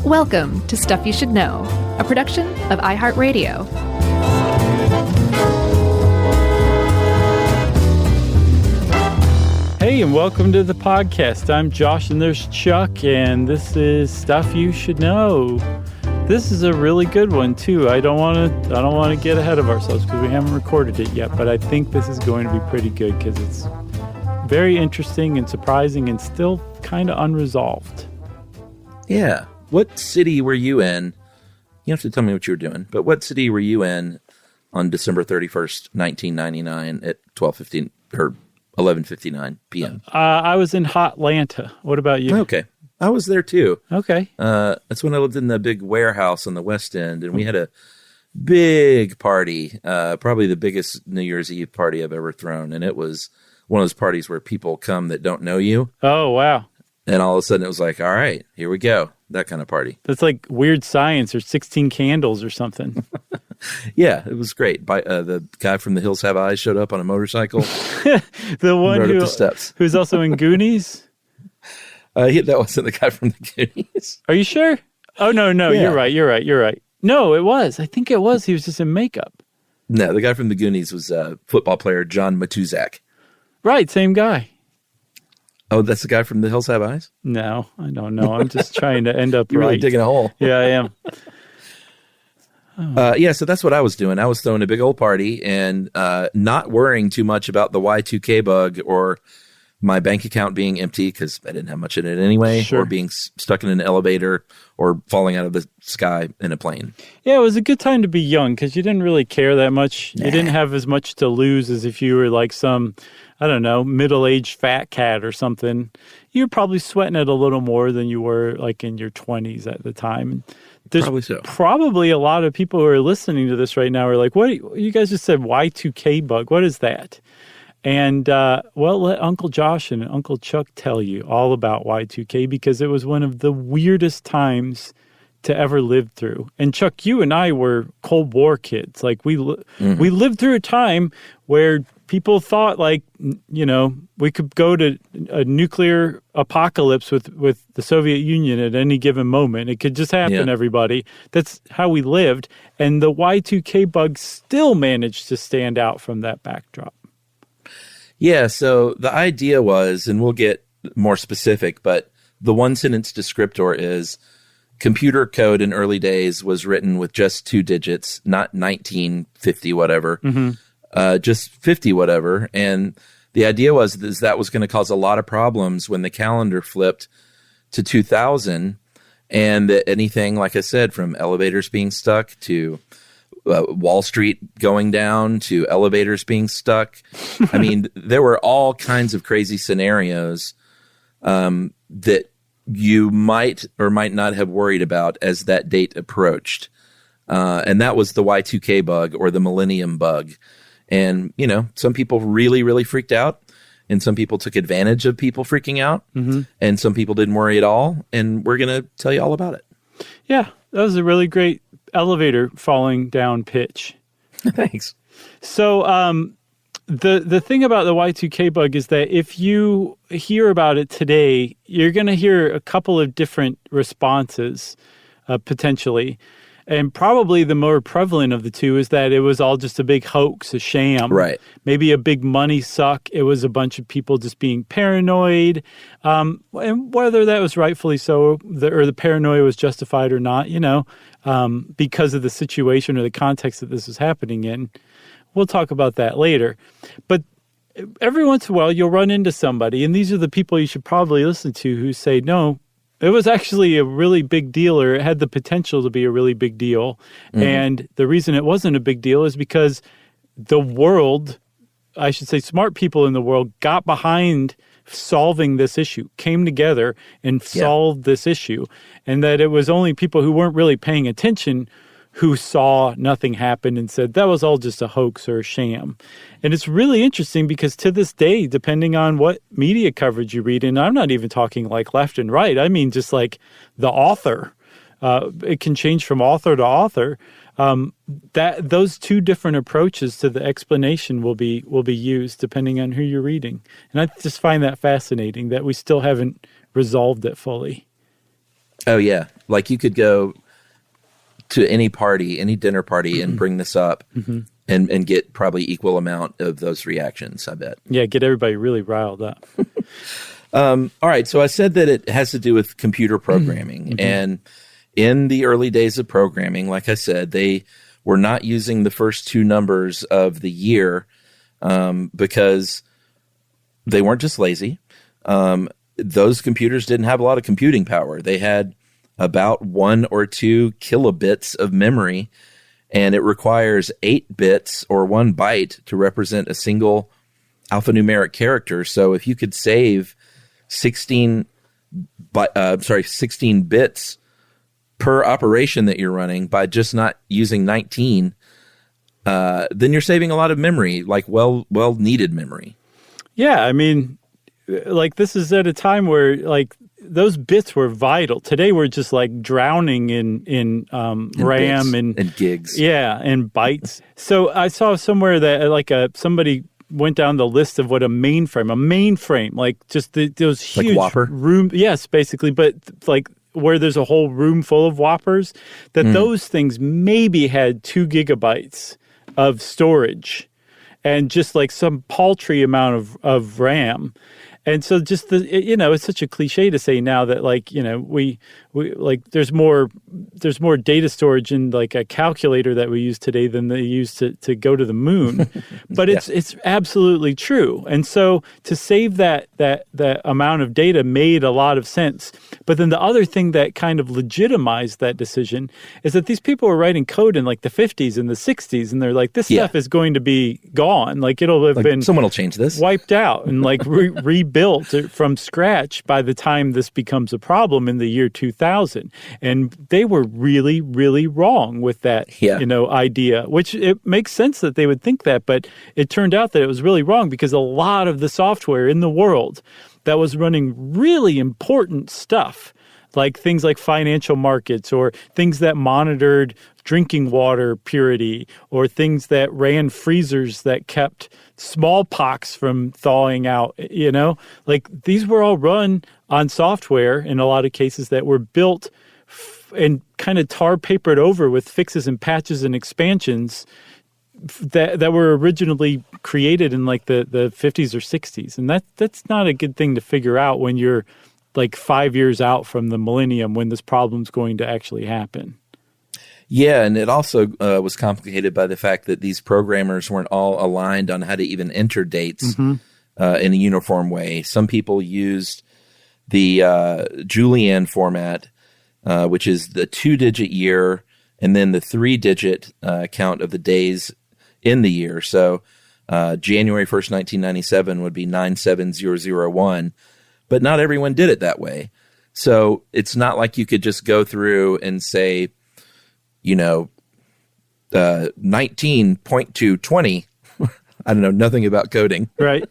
Welcome to Stuff You Should Know, a production of iHeartRadio. Hey, and welcome to the podcast. I'm Josh, and there's Chuck, and this is Stuff You Should Know. This is a really good one too. I don't want to get ahead of ourselves because we haven't recorded it yet, but I think this is going to be pretty good because it's very interesting and surprising and still kind of unresolved. Yeah. What city were you in? You have to tell me what you were doing, but what city were you in on December 31st, 1999 at 12:15 or 11:59 p.m.? I was in Hotlanta. What about you? Okay. I was there too. Okay. That's when I lived in the big warehouse on the West End, and we had a big party, probably the biggest New Year's Eve party I've ever thrown. And it was one of those parties where people come that don't know you. Oh, wow. And all of a sudden it was like, all right, here we go. That kind of party. That's like Weird Science or 16 Candles or something. Yeah, it was great. The guy from The Hills Have Eyes showed up on a motorcycle. The one rode up the steps. Who's also in Goonies? That wasn't the guy from the Goonies. Are you sure? Oh, no, yeah. You're right. No, it was. I think it was. He was just in makeup. No, the guy from the Goonies was football player John Matuzak. Right, same guy. Oh, that's the guy from The Hills Have Eyes? No, I don't know. I'm just trying to end up You're right. really digging a hole. Yeah, I am. Yeah, so that's what I was doing. I was throwing a big old party and not worrying too much about the Y2K bug or my bank account being empty because I didn't have much in it anyway, sure. Or being stuck in an elevator or falling out of the sky in a plane. Yeah, it was a good time to be young because you didn't really care that much. Nah. You didn't have as much to lose as if you were like some, I don't know, middle-aged fat cat or something. You were probably sweating it a little more than you were like in your 20s at the time. There's Probably so. Probably a lot of people who are listening to this right now are like, what? You guys just said Y2K bug. What is that? And, well, let Uncle Josh and Uncle Chuck tell you all about Y2K because it was one of the weirdest times to ever live through. And Chuck, you and I were Cold War kids. Like we lived through a time where people thought like, you know, we could go to a nuclear apocalypse with the Soviet Union at any given moment. It could just happen, everybody. That's how we lived. And the Y2K bug still managed to stand out from that backdrop. Yeah, so the idea was, and we'll get more specific, but the one sentence descriptor is computer code in early days was written with just 2 digits, not 1950 whatever, just 50 whatever. And the idea was that was going to cause a lot of problems when the calendar flipped to 2000, and that anything, like I said, from elevators being stuck to Wall Street going down to elevators being stuck. I mean, there were all kinds of crazy scenarios that you might or might not have worried about as that date approached. And that was the Y2K bug or the millennium bug. And, you know, some people really, really freaked out. And some people took advantage of people freaking out. And some people didn't worry at all. And we're going to tell you all about it. Yeah, that was a really great elevator falling down pitch. Thanks. So the thing about the Y2K bug is that if you hear about it today, you're going to hear a couple of different responses potentially. And probably the more prevalent of the two is that it was all just a big hoax, a sham. Right. Maybe a big money suck. It was a bunch of people just being paranoid. And whether that was rightfully so or the paranoia was justified or not, you know, because of the situation or the context that this was happening in. We'll talk about that later. But every once in a while, you'll run into somebody, and these are the people you should probably listen to who say, no, it was actually a really big deal, or it had the potential to be a really big deal. And the reason it wasn't a big deal is because the world, I should say smart people in the world, got behind solving this issue, came together and solved this issue. And that it was only people who weren't really paying attention who saw nothing happen and said that was all just a hoax or a sham. And it's really interesting because to this day, depending on what media coverage you read, and I'm not even talking like left and right, I mean just like the author. It can change from author to author. That those two different approaches to the explanation will be used depending on who you're reading. And I just find that fascinating that we still haven't resolved it fully. Oh, yeah. Like you could go to any party, any dinner party, and bring this up and get probably equal amount of those reactions, I bet. Yeah, get everybody really riled up. All right. So I said that it has to do with computer programming. And in the early days of programming, like I said, they were not using the first two numbers of the year because they weren't just lazy. Those computers didn't have a lot of computing power. They had about 1 or 2 kilobits of memory, and it requires 8 bits or 1 byte to represent a single alphanumeric character. So if you could save 16 bits per operation that you're running by just not using 19, then you're saving a lot of memory, like well needed memory. Yeah, I mean, like this is at a time where like those bits were vital. Today we're just like drowning in RAM and gigs. Yeah, and bytes. So I saw somewhere that like somebody went down the list of what a mainframe, like just those huge like Whopper room. Yes, basically, but like where there's a whole room full of Whoppers, that those things maybe had 2 gigabytes of storage and just like some paltry amount of RAM. And so just it's such a cliche to say now that like, we like there's more data storage in like a calculator that we use today than they used to go to the moon. But it's absolutely true. And so to save that amount of data made a lot of sense. But then the other thing that kind of legitimized that decision is that these people were writing code in like the 50s and the 60s, and they're like, this stuff is going to be gone. Like it'll have been someone will change this, wiped out and like rebuilt from scratch by the time this becomes a problem in the year 2000. And they were really, really wrong with that, idea, which it makes sense that they would think that, but it turned out that it was really wrong because a lot of the software in the world that was running really important stuff, like things like financial markets or things that monitored drinking water purity or things that ran freezers that kept smallpox from thawing out, like these were all run on software in a lot of cases that were built and kind of tar papered over with fixes and patches and expansions that were originally created in like the 50s or 60s. And that's not a good thing to figure out when you're like 5 years out from the millennium when this problem's going to actually happen. Yeah, and it also was complicated by the fact that these programmers weren't all aligned on how to even enter dates in a uniform way. Some people used the Julian format, which is the 2-digit year and then the 3-digit count of the days in the year. So January 1st, 1997 would be 97001, but not everyone did it that way. So it's not like you could just go through and say, 19.220. I don't know, nothing about coding. Right.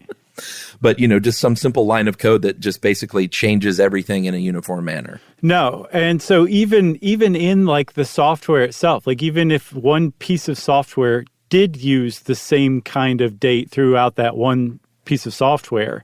But, just some simple line of code that just basically changes everything in a uniform manner. No. And so even in like the software itself, like even if one piece of software did use the same kind of date throughout that one piece of software,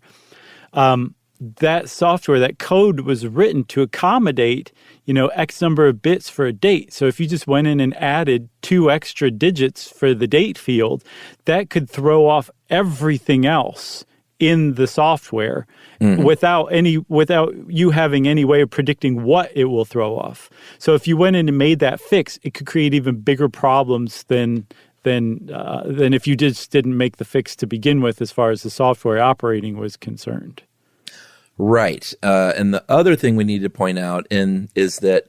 that software, that code was written to accommodate, X number of bits for a date. So if you just went in and added 2 extra digits for the date field, that could throw off everything else in the software without you having any way of predicting what it will throw off. So if you went in and made that fix, it could create even bigger problems than if you just didn't make the fix to begin with as far as the software operating was concerned. Right. And the other thing we need to point out is that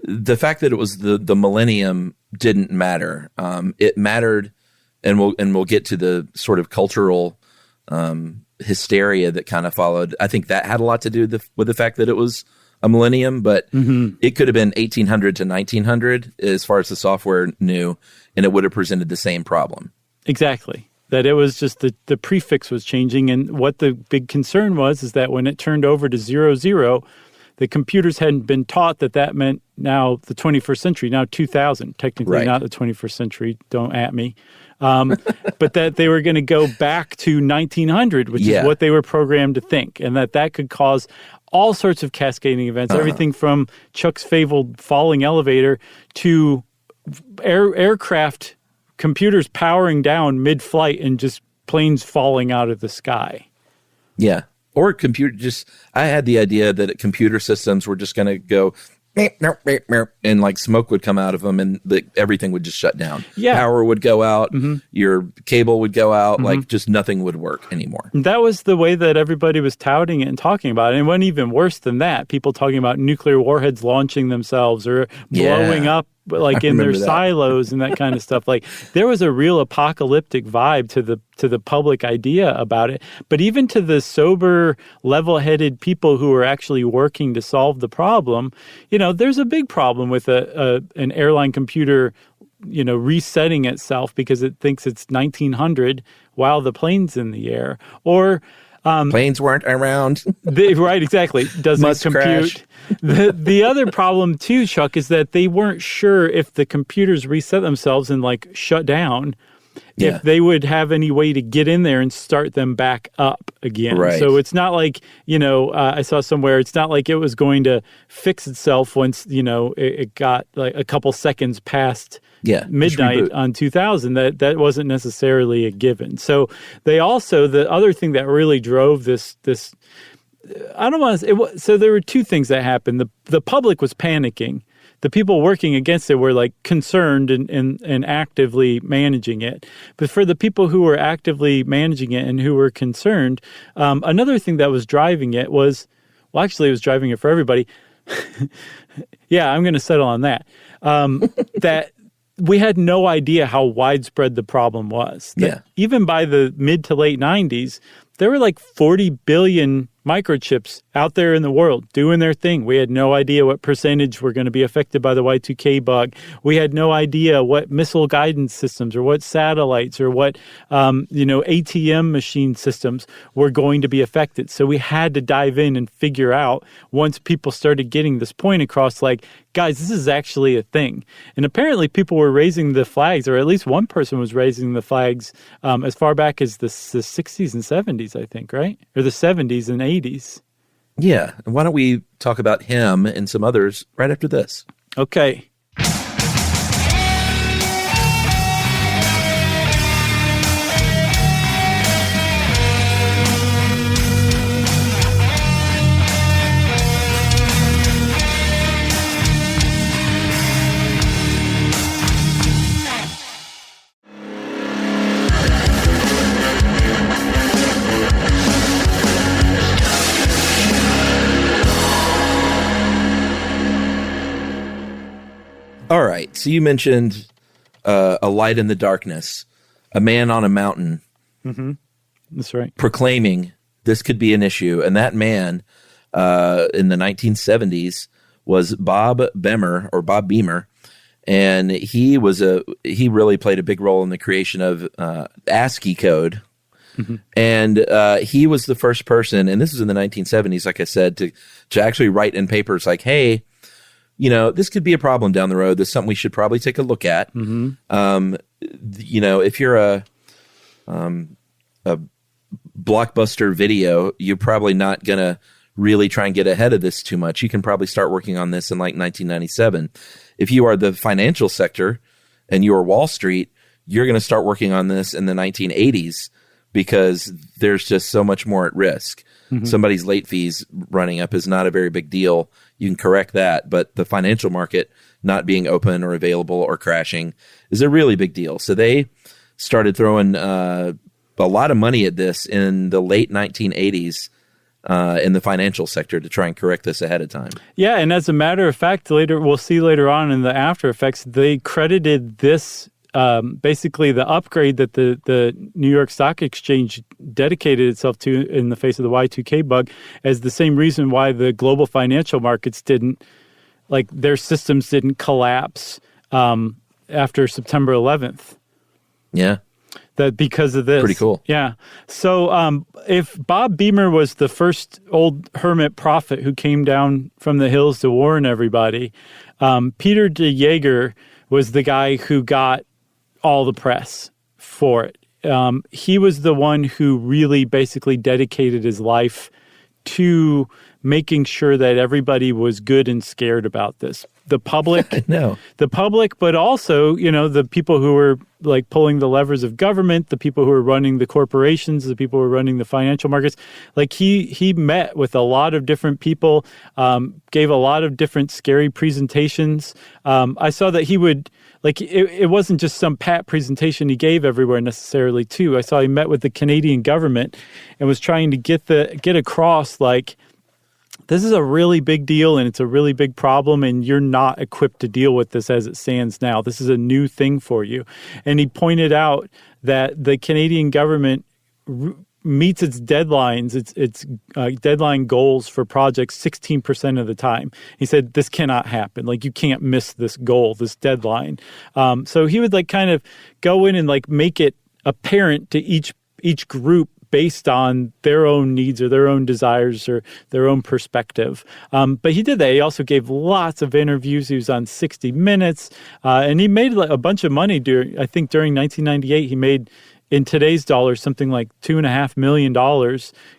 the fact that it was the millennium didn't matter. It mattered, and we'll get to the sort of cultural hysteria that kind of followed. I think that had a lot to do with the fact that it was a millennium, but it could have been 1800 to 1900 as far as the software knew, and it would have presented the same problem. Exactly. That it was just the prefix was changing. And what the big concern was is that when it turned over to 00, the computers hadn't been taught that meant now the 21st century, now 2000, technically not the 21st century, don't at me. But that they were going to go back to 1900, which is what they were programmed to think, and that could cause all sorts of cascading events, everything from Chuck's fabled falling elevator to aircraft computers powering down mid-flight and just planes falling out of the sky. Yeah. Or I had the idea that computer systems were just going to go and like smoke would come out of them and everything would just shut down. Yeah. Power would go out, your cable would go out, like just nothing would work anymore. That was the way that everybody was touting it and talking about it. And it went even worse than that. People talking about nuclear warheads launching themselves or blowing up like in their silos and that kind of stuff. Like there was a real apocalyptic vibe to the public idea about it. But even to the sober, level-headed people who are actually working to solve the problem, there's a big problem with an airline computer, resetting itself because it thinks it's 1900 while the plane's in the air. Or planes weren't around. Right, exactly. Doesn't Must compute. The other problem too, Chuck, is that they weren't sure if the computers reset themselves and like shut down, if they would have any way to get in there and start them back up again. Right. So it's not like, I saw somewhere, it's not like it was going to fix itself once, it got like a couple seconds past midnight on 2000. That wasn't necessarily a given. So they also, the other thing that really drove this I don't want to. So there were two things that happened. The public was panicking. The people working against it were like concerned and actively managing it. But for the people who were actively managing it and who were concerned, another thing that was driving it was, well, actually, it was driving it for everybody. Yeah, I'm going to settle on that. That we had no idea how widespread the problem was. Even by the mid to late 90s, there were like 40 billion microchips out there in the world doing their thing. We had no idea what percentage were going to be affected by the Y2K bug. We had no idea what missile guidance systems or what satellites or what, ATM machine systems were going to be affected. So we had to dive in and figure out once people started getting this point across, like, guys, this is actually a thing. And apparently people were raising the flags, or at least one person was raising the flags as far back as the 60s and 70s, I think, right? Or the 70s and 80s. Yeah. And why don't we talk about him and some others right after this? Okay. All right. So you mentioned a light in the darkness, a man on a mountain. Mm-hmm. That's right. Proclaiming this could be an issue. And that man in the 1970s was Bob Beamer. And he really played a big role in the creation of ASCII code. Mm-hmm. And he was the first person, and this was in the 1970s, like I said, to actually write in papers like, hey, this could be a problem down the road. This is something we should probably take a look at. Mm-hmm. If you're a blockbuster video, you're probably not going to really try and get ahead of this too much. You can probably start working on this in like 1997. If you are the financial sector and you are Wall Street, you're going to start working on this in the 1980s because there's just so much more at risk. Mm-hmm. Somebody's late fees running up is not a very big deal. You can correct that, but the financial market not being open or available or crashing is a really big deal. So they started throwing a lot of money at this in the late 1980s in the financial sector to try and correct this ahead of time. Yeah, and as a matter of fact, we'll see later on in the after effects, they credited this basically the upgrade that the New York Stock Exchange dedicated itself to in the face of the Y2K bug as the same reason why the global financial markets their systems didn't collapse after September 11th. Yeah. That because of this. Pretty cool. Yeah. So if Bob Beamer was the first old hermit prophet who came down from the hills to warn everybody, Peter de Jager was the guy who got all the press for it. He was the one who really basically dedicated his life to making sure that everybody was good and scared about this. The public, No. the public, but also, the people who were like pulling the levers of government, the people who were running the corporations, the people who were running the financial markets. Like he met with a lot of different people, gave a lot of different scary presentations. I saw that he would, like, it wasn't just some pat presentation he gave everywhere necessarily too. I saw he met with the Canadian government and was trying to get across, like, this is a really big deal and it's a really big problem and you're not equipped to deal with this as it stands now. This is a new thing for you. And he pointed out that the Canadian government meets its deadlines, its deadline goals for projects 16% of the time. He said, this cannot happen. Like, you can't miss this goal, this deadline. So he would like kind of go in and like make it apparent to each group based on their own needs or their own desires or their own perspective. But he did that. He also gave lots of interviews. He was on 60 Minutes. And he made a bunch of money during 1998, he made, in today's dollars, something like $2.5 million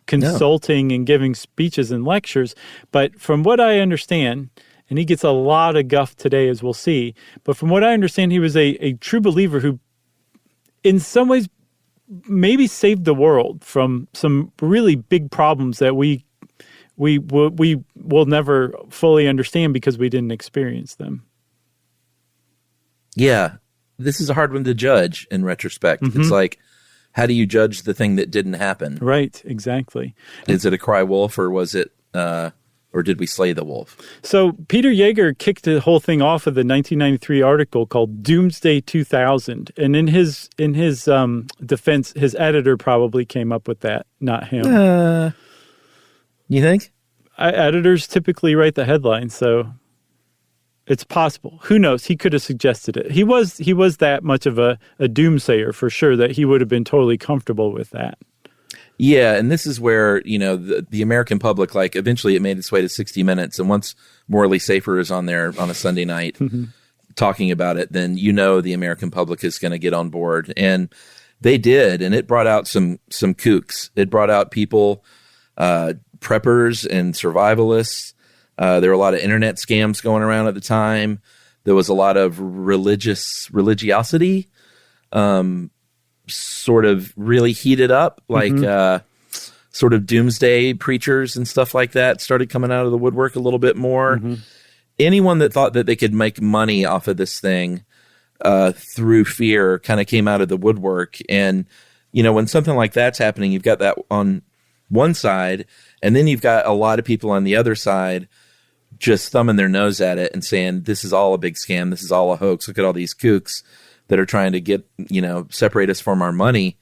consulting and giving speeches and lectures. But from what I understand, and he gets a lot of guff today, as we'll see, but from what I understand, he was a true believer who, in some ways, maybe saved the world from some really big problems that we will never fully understand because we didn't experience them. Yeah, this is a hard one to judge in retrospect. Mm-hmm. It's like, how do you judge the thing that didn't happen? Right, exactly. Is it a cry wolf, or was it, or did we slay the wolf? So Peter Yeager kicked the whole thing off of the 1993 article called Doomsday 2000. And in his defense, his editor probably came up with that, not him. You think? Editors typically write the headline, so it's possible. Who knows? He could have suggested it. He was that much of a doomsayer for sure that he would have been totally comfortable with that. Yeah, and this is where, the American public, like, eventually it made its way to 60 Minutes, and once Morley Safer is on there on a Sunday night talking about it, then the American public is going to get on board. And they did, and it brought out some kooks. It brought out people, preppers and survivalists. There were a lot of internet scams going around at the time. There was a lot of religiosity, sort of really heated up, like sort of doomsday preachers and stuff like that started coming out of the woodwork a little bit more. Mm-hmm. Anyone that thought that they could make money off of this thing through fear kind of came out of the woodwork. And, when something like that's happening, you've got that on one side, and then you've got a lot of people on the other side just thumbing their nose at it and saying, this is all a big scam. This is all a hoax. Look at all these kooks that are trying to get, separate us from our money.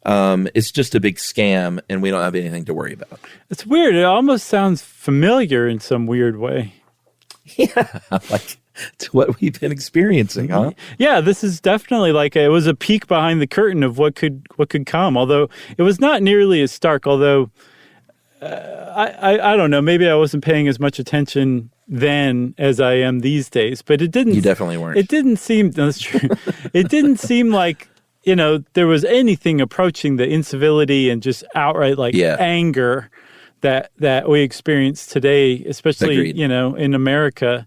It's just a big scam, and we don't have anything to worry about. It's weird. It almost sounds familiar in some weird way. Yeah, like it's what we've been experiencing, huh? Yeah, this is definitely like it was a peek behind the curtain of what could come. Although it was not nearly as stark. Although I don't know, maybe I wasn't paying as much attention then as I am these days. But it didn't. You definitely weren't. It didn't seem. No, that's true. It didn't seem like there was anything approaching the incivility and just outright anger that we experience today, especially Agreed. In America.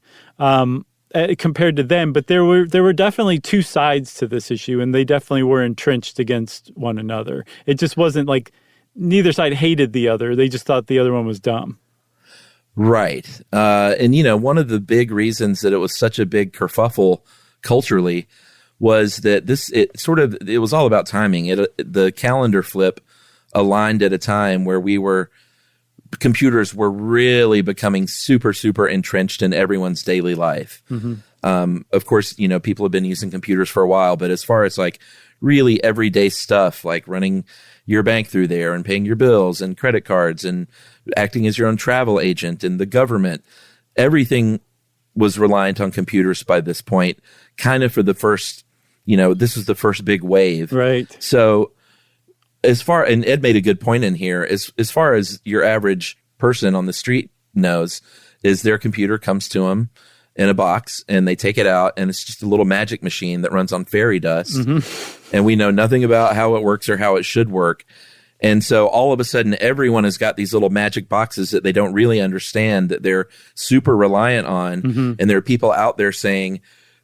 Compared to them, but there were definitely two sides to this issue, and they definitely were entrenched against one another. It just wasn't like neither side hated the other; they just thought the other one was dumb. Right, and one of the big reasons that it was such a big kerfuffle culturally was that it was all about timing. The calendar flip aligned at a time where computers were really becoming super, super entrenched in everyone's daily life. Mm-hmm. Of course, people have been using computers for a while, but as far as like really everyday stuff, like running your bank through there and paying your bills and credit cards and acting as your own travel agent and the government, everything was reliant on computers by this point, kind of for the first, this was the first big wave. Right. So, and Ed made a good point in here, as far as your average person on the street knows, is their computer comes to them in a box and they take it out and it's just a little magic machine that runs on fairy dust. Mm-hmm. And we know nothing about how it works or how it should work. And so all of a sudden, everyone has got these little magic boxes that they don't really understand, that they're super reliant on. Mm-hmm. And there are people out there saying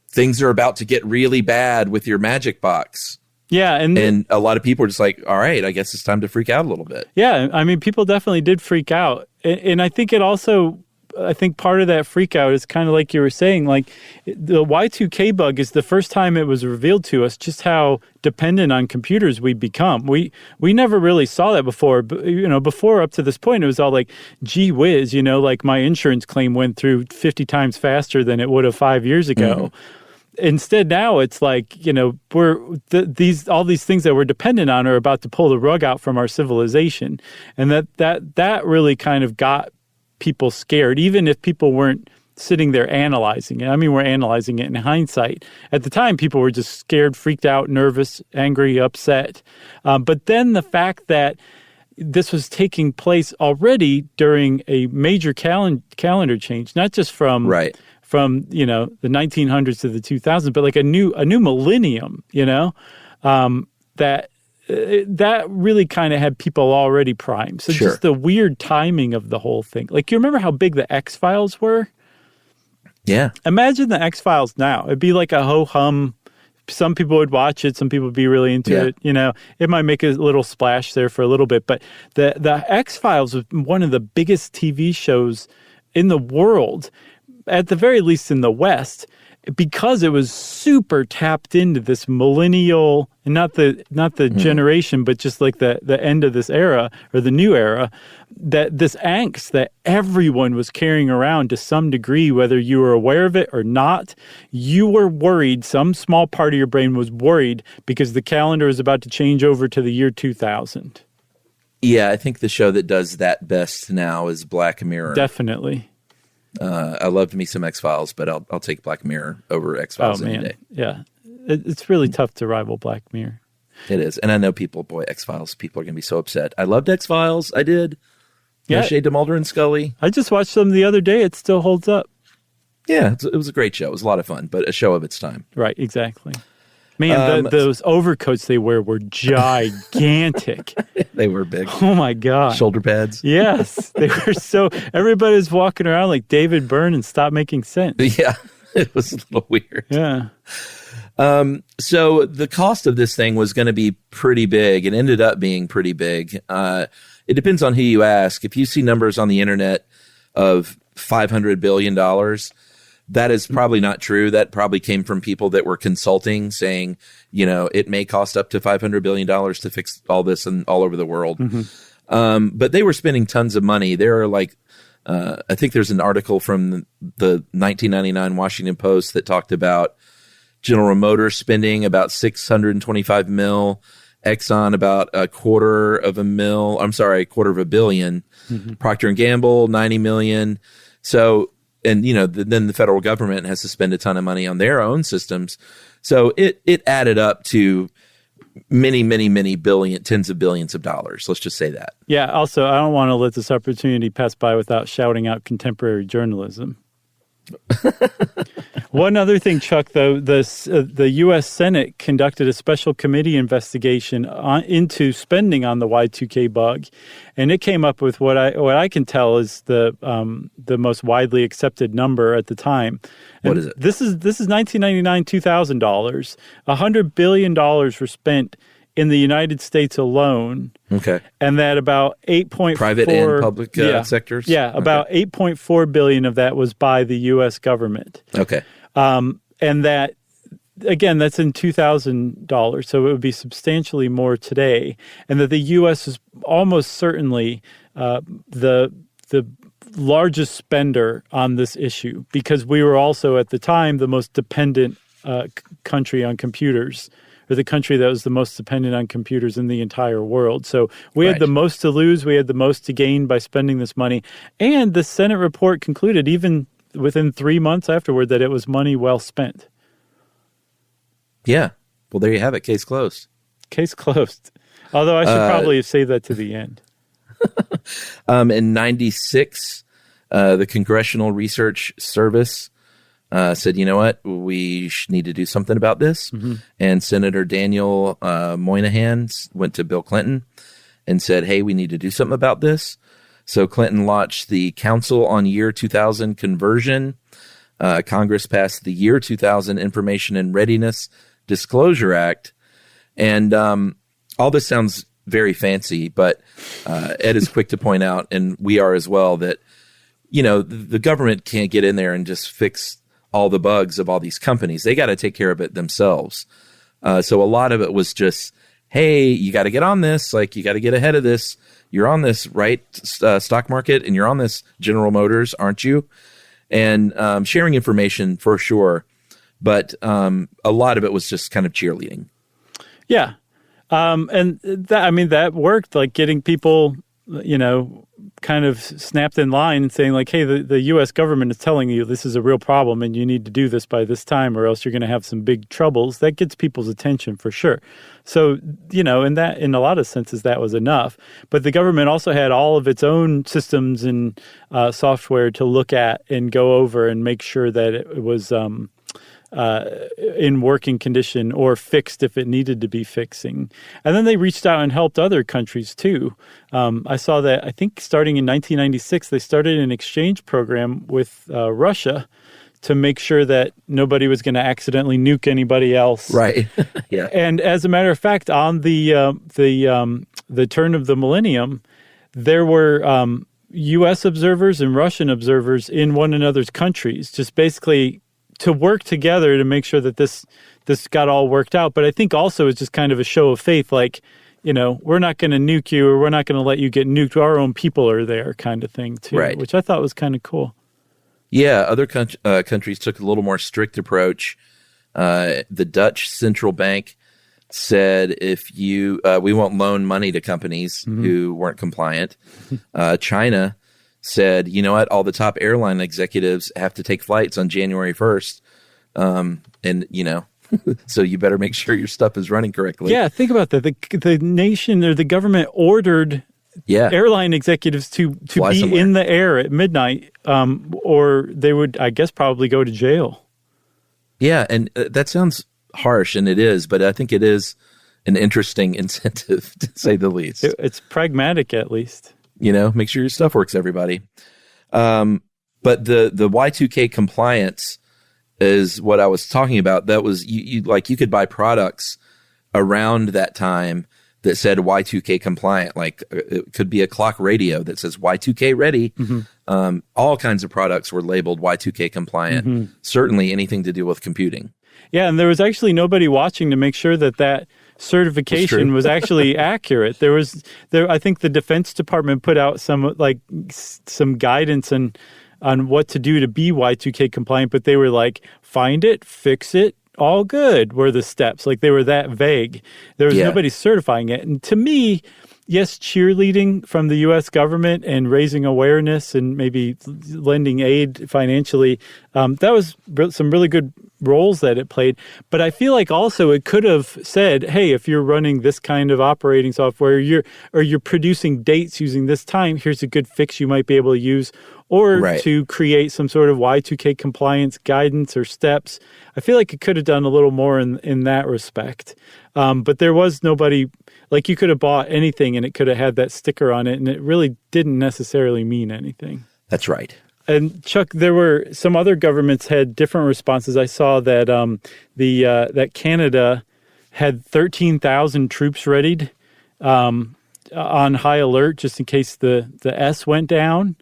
things are about to get really bad with your magic box. Yeah. And a lot of people are just like, all right, I guess it's time to freak out a little bit. Yeah. I mean, people definitely did freak out. And I think I think part of that freak out is kind of like you were saying, like the Y2K bug is the first time it was revealed to us just how dependent on computers we become. We never really saw that before. But, before up to this point, it was all like, gee whiz, like my insurance claim went through 50 times faster than it would have 5 years ago. Mm-hmm. Instead, now it's like, all these things that we're dependent on are about to pull the rug out from our civilization. And that really kind of got people scared, even if people weren't sitting there analyzing it. I mean, we're analyzing it in hindsight. At the time, people were just scared, freaked out, nervous, angry, upset. But then the fact that this was taking place already during a major calendar change, not just from the 1900s to the 2000s, but like a new millennium, that really kind of had people already primed. So just the weird timing of the whole thing. Like, you remember how big the X-Files were? Yeah. Imagine the X-Files now. It'd be like a ho-hum. Some people would watch it. Some people would be really into it. It might make a little splash there for a little bit. But the X-Files was one of the biggest TV shows in the world, at the very least in the West, because it was super tapped into this millennial, and not the generation, but just like the end of this era, or the new era, that this angst that everyone was carrying around to some degree, whether you were aware of it or not, you were worried. Some small part of your brain was worried because the calendar was about to change over to the year 2000. Yeah, I think the show that does that best now is Black Mirror. Definitely. I loved me some X-Files, but I'll take Black Mirror over X-Files any day. Yeah. It's really tough to rival Black Mirror. It is. And I know X-Files, people are going to be so upset. I loved X-Files. I did. Yeah. Shade to Mulder and Scully. I just watched them the other day. It still holds up. Yeah, it was a great show. It was a lot of fun, but a show of its time. Right, exactly. Man, those overcoats they wear were gigantic. They were big. Oh, my God. Shoulder pads. Yes. They were everybody's walking around like David Byrne and Stop Making Sense. Yeah, it was a little weird. Yeah. So the cost of this thing was going to be pretty big. It ended up being pretty big. It depends on who you ask. If you see numbers on the internet of $500 billion, that is probably not true. That probably came from people that were consulting, saying, it may cost up to $500 billion to fix all this and all over the world. Mm-hmm. But they were spending tons of money. There are I think there's an article from the 1999 Washington Post that talked about General Motors spending about $625 million, Exxon about $250 million, mm-hmm. Procter & Gamble, $90 million. So, and, then the federal government has to spend a ton of money on their own systems. So it added up to many, many, many tens of billions of dollars. Let's just say that. Yeah. Also, I don't want to let this opportunity pass by without shouting out contemporary journalism. One other thing, Chuck, though, the U.S. Senate conducted a special committee investigation into spending on the Y2K bug, and it came up with what I can tell is the most widely accepted number at the time. And what is it? This is $1999 $2,000. $100 billion were spent in the United States alone. Okay. And that about 8.4 private and public sectors. Yeah, about 8.4 billion of that was by the U.S. government. Okay. And that, again, that's in $2,000, so it would be substantially more today. And that the U.S. is almost certainly the largest spender on this issue, because we were also at the time the most dependent country on computers, or the country that was the most dependent on computers in the entire world. So we had the most to lose, we had the most to gain by spending this money. And the Senate report concluded, even within 3 months afterward, that it was money well spent. Yeah. Well, there you have it. Case closed. Case closed. Although I should probably save that to the end. In 96, the Congressional Research Service said, you know what, we need to do something about this. Mm-hmm. And Senator Daniel Moynihan went to Bill Clinton and said, hey, we need to do something about this. So Clinton launched the Council on Year 2000 Conversion. Congress passed the Year 2000 Information and Readiness Disclosure Act. And all this sounds very fancy, but Ed is quick to point out, and we are as well, that, the government can't get in there and just fix all the bugs of all these companies. They got to take care of it themselves. So a lot of it was just, hey, you got to get on this. Like, you got to get ahead of this. You're on this, right, stock market, and you're on this General Motors, aren't you? And sharing information for sure. But a lot of it was just kind of cheerleading. Yeah. And that worked, like getting people, kind of snapped in line and saying like, hey, the U.S. government is telling you this is a real problem and you need to do this by this time or else you're going to have some big troubles. That gets people's attention for sure. So, in a lot of senses, that was enough. But the government also had all of its own systems and software to look at and go over and make sure that it was in working condition or fixed if it needed to be fixing. And then they reached out and helped other countries too. I saw that, I think starting in 1996, they started an exchange program with Russia to make sure that nobody was going to accidentally nuke anybody else. Right. Yeah. And as a matter of fact, on the turn of the millennium, there were U.S. observers and Russian observers in one another's countries, just basically to work together to make sure that this got all worked out. But I think also it's just kind of a show of faith, like, we're not going to nuke you or we're not going to let you get nuked. Our own people are there kind of thing too, right. Which I thought was kind of cool. Yeah, other countries took a little more strict approach. The Dutch central bank said if we won't loan money to companies who weren't compliant. China said, you know what, all the top airline executives have to take flights on January 1st. So you better make sure your stuff is running correctly. Yeah, think about that. The nation or the government ordered airline executives to be somewhere in the air at midnight, or they would, I guess, probably go to jail. Yeah, and that sounds harsh, and it is, but I think it is an interesting incentive, to say the least. It's pragmatic, at least. Make sure your stuff works, everybody. But the Y2K compliance is what I was talking about. That was you could buy products around that time that said Y2K compliant. Like it could be a clock radio that says Y2K ready. Mm-hmm. All kinds of products were labeled Y2K compliant. Mm-hmm. Certainly anything to do with computing. Yeah, and there was actually nobody watching to make sure that certification was actually accurate. I think the Defense Department put out some guidance on what to do to be Y2K compliant, but they were like, find it, fix it, all good were the steps. Like they were that vague. There was nobody certifying it. And to me, yes, cheerleading from the U.S. government and raising awareness and maybe lending aid financially, that was some really good roles that it played. But I feel like also it could have said, hey, if you're running this kind of operating software, you're producing dates using this time, here's a good fix you might be able to use, or to create some sort of Y2K compliance guidance or steps. I feel like it could have done a little more in that respect. But there was nobody, like you could have bought anything and it could have had that sticker on it, and it really didn't necessarily mean anything. That's right. And Chuck, there were some other governments had different responses. I saw that that Canada had 13,000 troops readied on high alert just in case the S went down.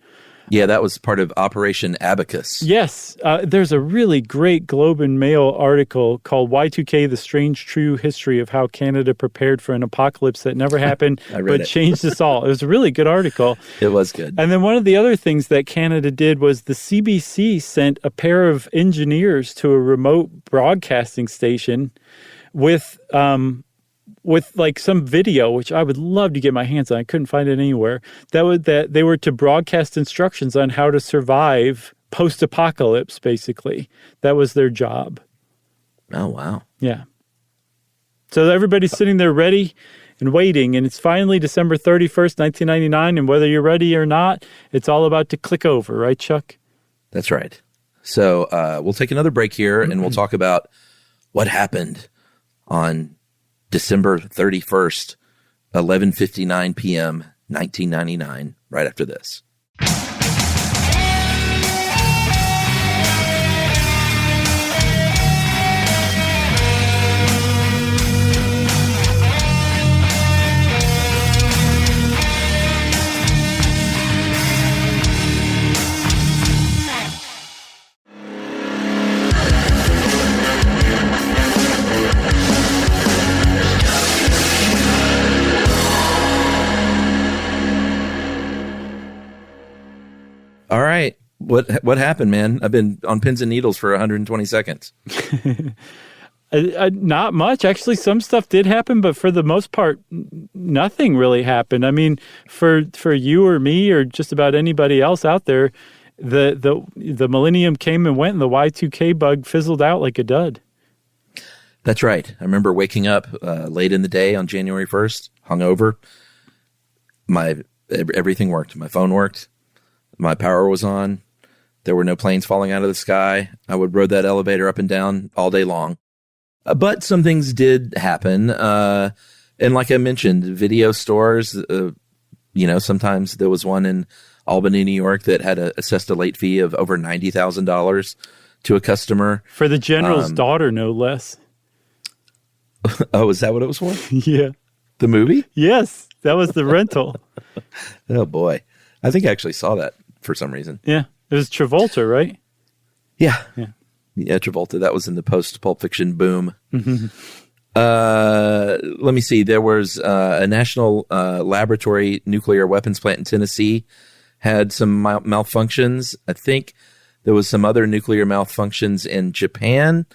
Yeah, that was part of Operation Abacus. Yes. There's a really great Globe and Mail article called Y2K, The Strange True History of How Canada Prepared for an Apocalypse That Never Happened, but changed us all. It was a really good article. It was good. And then one of the other things that Canada did was the CBC sent a pair of engineers to a remote broadcasting station with like some video, which I would love to get my hands on. I couldn't find it anywhere. That they were to broadcast instructions on how to survive post-apocalypse, basically. That was their job. Oh, wow. Yeah. So everybody's sitting there ready and waiting, and it's finally December 31st, 1999, and whether you're ready or not, it's all about to click over, right, Chuck? That's right. So we'll take another break here, and we'll talk about what happened on December 31st 11:59 p.m., 1999, right after this. All right. What happened, man? I've been on pins and needles for 120 seconds. Not much. Actually, some stuff did happen, but for the most part, nothing really happened. I mean, for you or me or just about anybody else out there, the millennium came and went, and the Y2K bug fizzled out like a dud. That's right. I remember waking up late in the day on January 1st, hungover. Everything worked. My phone worked. My power was on. There were no planes falling out of the sky. I would ride that elevator up and down all day long. But some things did happen. And like I mentioned, video stores, sometimes there was one in Albany, New York that had assessed a late fee of over $90,000 to a customer. For the general's daughter, no less. Oh, is that what it was for? Yeah. The movie? Yes, that was the rental. Oh, boy. I think I actually saw that for some reason. Yeah. It was Travolta, right? Yeah, Travolta. That was in the post-Pulp Fiction boom. Mm-hmm. Let me see. There was a national laboratory nuclear weapons plant in Tennessee had some malfunctions. I think there was some other nuclear malfunctions in Japan,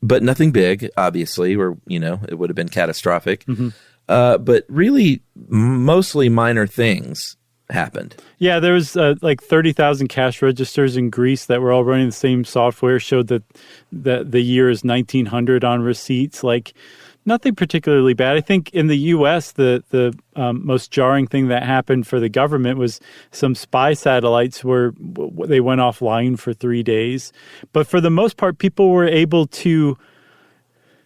but nothing big, obviously, or, it would have been catastrophic. Mm-hmm. But really, mostly minor things happened. Yeah, there was like 30,000 cash registers in Greece that were all running the same software, showed that the year is 1900 on receipts. Like, nothing particularly bad. I think in the U.S., the most jarring thing that happened for the government was some spy satellites they went offline for 3 days. But for the most part, people were able to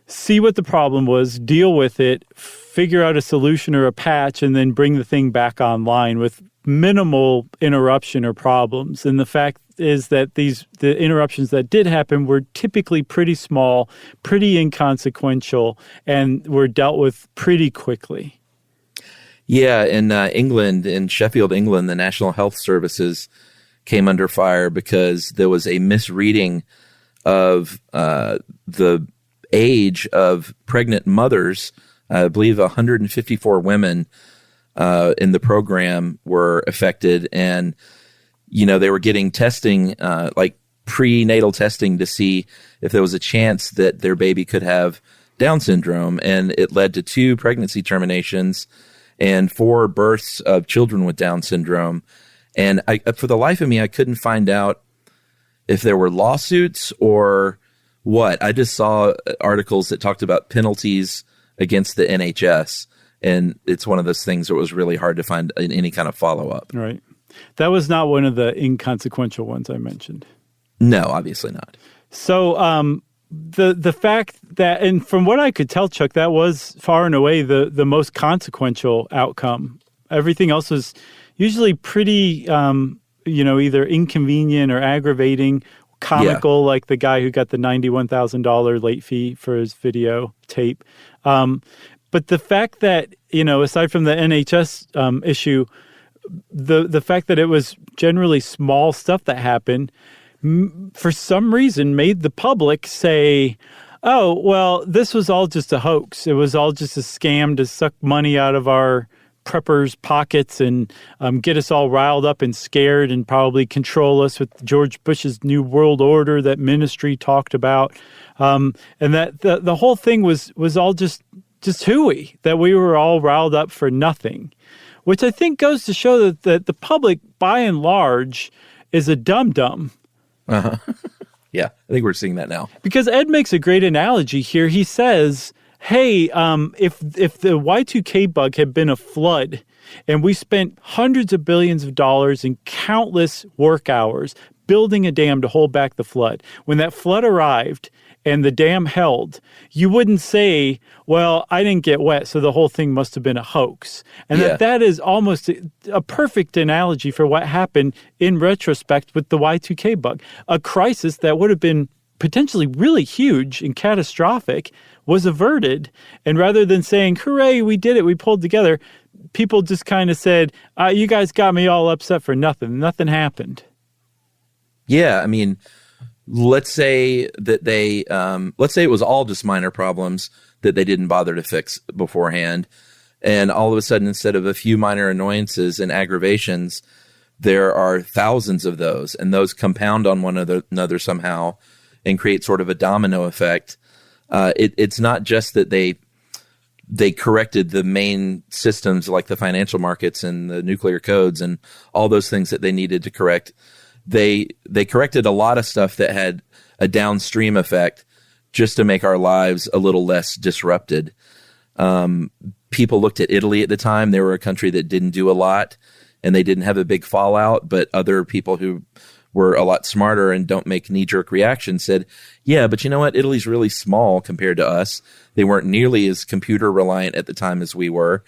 see what the problem was, deal with it, figure out a solution or a patch, and then bring the thing back online with minimal interruption or problems. And the fact is that the interruptions that did happen were typically pretty small, pretty inconsequential, and were dealt with pretty quickly. Yeah, in England, in Sheffield, England, the National Health Services came under fire because there was a misreading of the age of pregnant mothers. I believe 154 women in the program were affected, and they were getting testing, like prenatal testing, to see if there was a chance that their baby could have Down syndrome, and it led to 2 pregnancy terminations and 4 births of children with Down syndrome. And for the life of me, I couldn't find out if there were lawsuits or what. I just saw articles that talked about penalties against the NHS. And it's one of those things that was really hard to find any kind of follow-up. Right. That was not one of the inconsequential ones I mentioned. No, obviously not. So the fact that, and from what I could tell, Chuck, that was far and away the most consequential outcome. Everything else was usually pretty, either inconvenient or aggravating, comical, like the guy who got the $91,000 late fee for his video tape. But the fact that, aside from the NHS issue, the fact that it was generally small stuff that happened, for some reason made the public say, oh, well, this was all just a hoax. It was all just a scam to suck money out of our preppers' pockets and get us all riled up and scared and probably control us with George Bush's New World Order that Ministry talked about. And that the whole thing was all just hooey, that we were all riled up for nothing, which I think goes to show that the public, by and large, is a dum-dum. Uh-huh. Yeah, I think we're seeing that now. Because Ed makes a great analogy here. He says, hey, if the Y2K bug had been a flood and we spent hundreds of billions of dollars and countless work hours building a dam to hold back the flood. When that flood arrived and the dam held, you wouldn't say, well, I didn't get wet, so the whole thing must have been a hoax. And that is almost a perfect analogy for what happened in retrospect with the Y2K bug. A crisis that would have been potentially really huge and catastrophic was averted. And rather than saying, hooray, we did it, we pulled together, people just kind of said, you guys got me all upset for nothing. Nothing happened. Yeah, I mean, let's say that let's say it was all just minor problems that they didn't bother to fix beforehand. And all of a sudden, instead of a few minor annoyances and aggravations, there are thousands of those, and those compound on one another somehow and create sort of a domino effect. It's not just that they corrected the main systems like the financial markets and the nuclear codes and all those things that they needed to correct. They corrected a lot of stuff that had a downstream effect just to make our lives a little less disrupted. People looked at Italy at the time. They were a country that didn't do a lot and they didn't have a big fallout, but other people who were a lot smarter and don't make knee-jerk reactions said, yeah, but you know what? Italy's really small compared to us. They weren't nearly as computer reliant at the time as we were.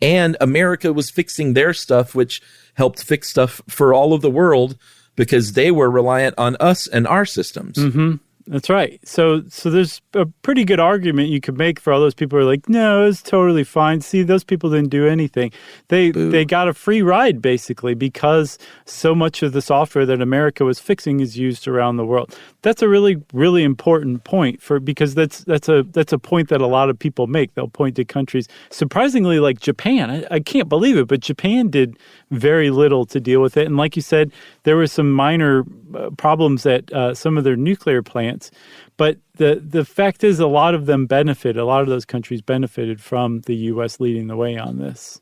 And America was fixing their stuff, which helped fix stuff for all of the world because they were reliant on us and our systems. Mm-hmm. That's right. So there's a pretty good argument you could make for all those people who are like, no, it's totally fine. See, those people didn't do anything. They got a free ride, basically, because so much of the software that America was fixing is used around the world. That's a really, really important point because that's a point that a lot of people make. They'll point to countries, surprisingly, like Japan. I can't believe it, but Japan did very little to deal with it. And like you said, there were some minor problems at some of their nuclear plants. But the fact is a lot of those countries benefited from the U.S. leading the way on this.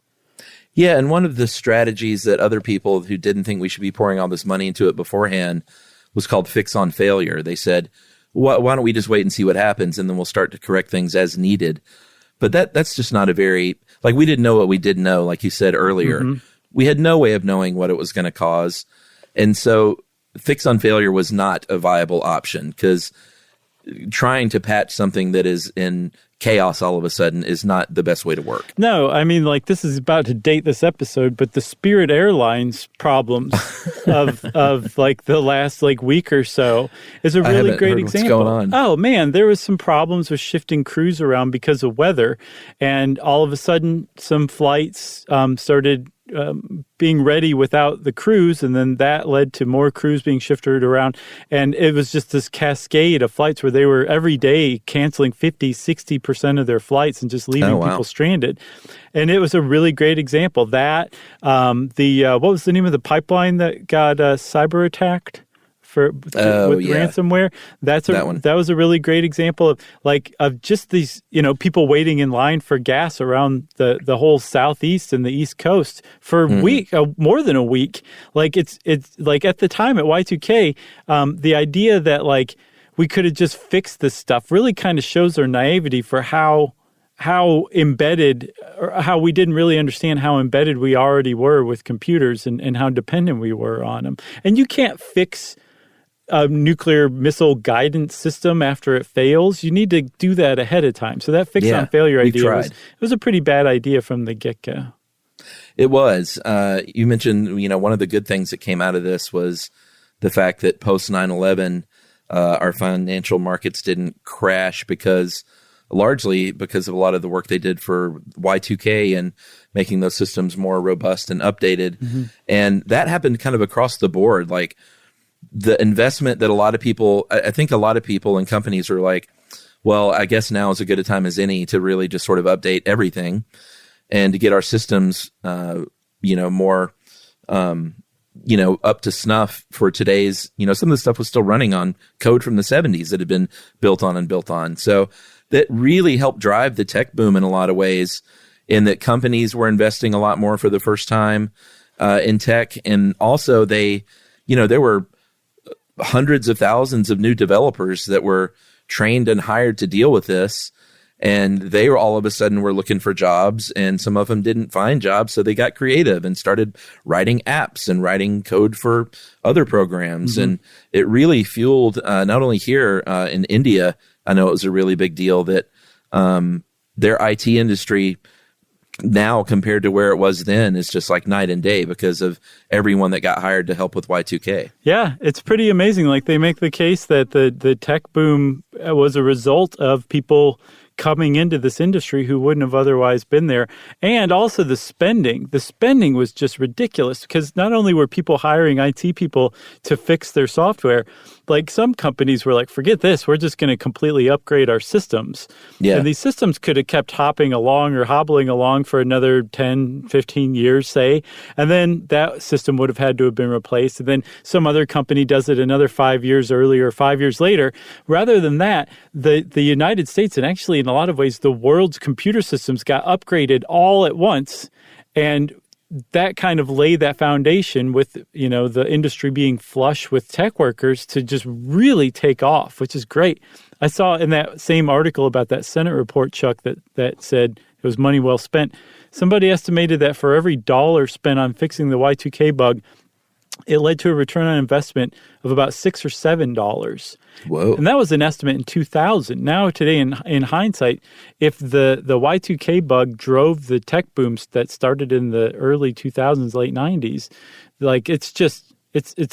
Yeah, and one of the strategies that other people who didn't think we should be pouring all this money into it beforehand was called fix on failure. They said, why don't we just wait and see what happens, and then we'll start to correct things as needed. But that's just not a very, like, we didn't know what we didn't know, like you said earlier. Mm-hmm. We had no way of knowing what it was going to cause. And so fix on failure was not a viable option because trying to patch something that is in chaos all of a sudden is not the best way to work. No, I mean, like, this is about to date this episode, but the Spirit Airlines problems of like the last week or so is a really great example. What's going on? Oh man, there was some problems with shifting crews around because of weather, and all of a sudden some flights started being ready without the crews, and then that led to more crews being shifted around. And it was just this cascade of flights where they were every day canceling 50-60% of their flights and just leaving people stranded. And it was a really great example. That, what was the name of the pipeline that got cyber attacked? With ransomware. That was a really great example of just these, people waiting in line for gas around the whole Southeast and the East Coast for a week, more than a week. Like it's like at the time at Y2K, the idea that we could have just fixed this stuff really kind of shows their naivety for how embedded, or how we didn't really understand how embedded we already were with computers and how dependent we were on them. And you can't fix a nuclear missile guidance system after it fails. You need to do that ahead of time. So that fix on failure idea was a pretty bad idea from the get-go. It was. You mentioned, one of the good things that came out of this was the fact that post 9/11, our financial markets didn't crash largely because of a lot of the work they did for Y2K and making those systems more robust and updated. Mm-hmm. And that happened kind of across the board. Like, the investment that I think a lot of people and companies are like, well, I guess now is as good a time as any to really just sort of update everything and to get our systems, more, up to snuff for today's, some of the stuff was still running on code from the 70s that had been built on. So that really helped drive the tech boom in a lot of ways, in that companies were investing a lot more for the first time in tech. And also there were hundreds of thousands of new developers that were trained and hired to deal with this. And they were all of a sudden were looking for jobs, and some of them didn't find jobs. So they got creative and started writing apps and writing code for other programs. And it really fueled, not only here in India, I know it was a really big deal that their IT industry now compared to where it was then is just like night and day because of everyone that got hired to help with Y2K. Yeah, it's pretty amazing. Like they make the case that the tech boom was a result of people coming into this industry who wouldn't have otherwise been there. And also the spending was just ridiculous because not only were people hiring IT people to fix their software, like some companies were like, forget this, we're just going to completely upgrade our systems. Yeah. And these systems could have kept hopping along or hobbling along for another 10, 15 years, say, and then that system would have had to have been replaced. And then some other company does it another 5 years earlier, 5 years later. Rather than that, the United States, and actually in a lot of ways, the world's computer systems got upgraded all at once. And that kind of laid that foundation with, you know, the industry being flush with tech workers to just really take off, which is great. I saw in that same article about that Senate report, Chuck, that said it was money well spent. Somebody estimated that for every dollar spent on fixing the Y2K bug, it led to a return on investment of about $6 or $7. Whoa. And that was an estimate in 2000. Now, today, in hindsight, if the Y2K bug drove the tech booms that started in the early 2000s, late 90s, like it's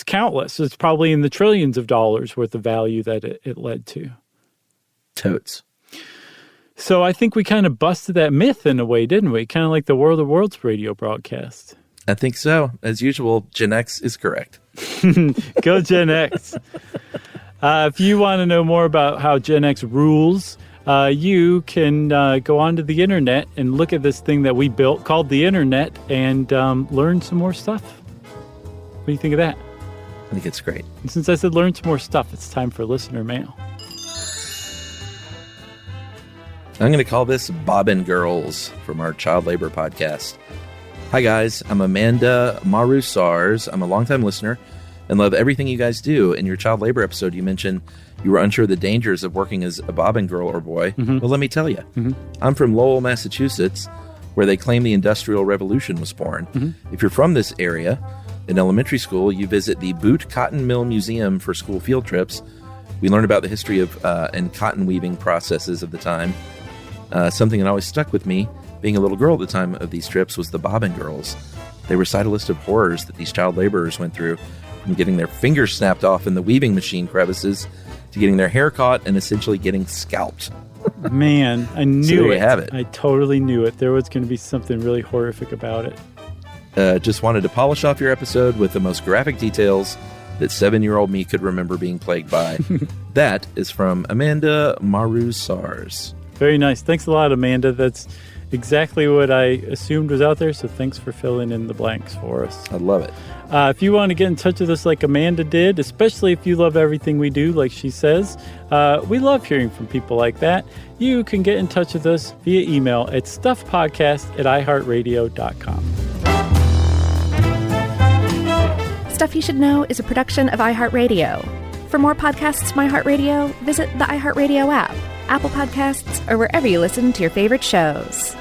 countless. It's probably in the trillions of dollars worth of value that it led to. Totes. So I think we kind of busted that myth in a way, didn't we? Kind of like the World of Worlds radio broadcast. I think so. As usual, Gen X is correct. Go Gen X. If you want to know more about how Gen X rules, you can go onto the internet and look at this thing that we built called the internet and learn some more stuff. What do you think of that? I think it's great. And since I said learn some more stuff, it's time for listener mail. I'm going to call this Bobbin Girls from our child labor podcast. Hi, guys. I'm Amanda Maru Sars. I'm a longtime listener and love everything you guys do. In your child labor episode, you mentioned you were unsure of the dangers of working as a bobbin girl or boy. Mm-hmm. Well, let me tell you. Mm-hmm. I'm from Lowell, Massachusetts, where they claim the Industrial Revolution was born. Mm-hmm. If you're from this area, in elementary school, you visit the Boot Cotton Mill Museum for school field trips. We learn about the history of and cotton weaving processes of the time. Something that always stuck with me, being a little girl at the time of these trips, was the bobbin girls. They recite a list of horrors that these child laborers went through, from getting their fingers snapped off in the weaving machine crevices to getting their hair caught and essentially getting scalped. Man, I knew so there it. You have it. I totally knew it. There was going to be something really horrific about it. Just wanted to polish off your episode with the most graphic details that 7-year-old me could remember being plagued by. That is from Amanda Maru Sars. Very nice. Thanks a lot, Amanda. That's exactly what I assumed was out there, so thanks for filling in the blanks for us. I love it. If you want to get in touch with us like Amanda did, especially if you love everything we do, like she says, we love hearing from people like that. You can get in touch with us via email at stuffpodcast@iheartradio.com. Stuff You Should Know is a production of iHeartRadio. For more podcasts from iHeartRadio, visit the iHeartRadio app, Apple Podcasts, or wherever you listen to your favorite shows.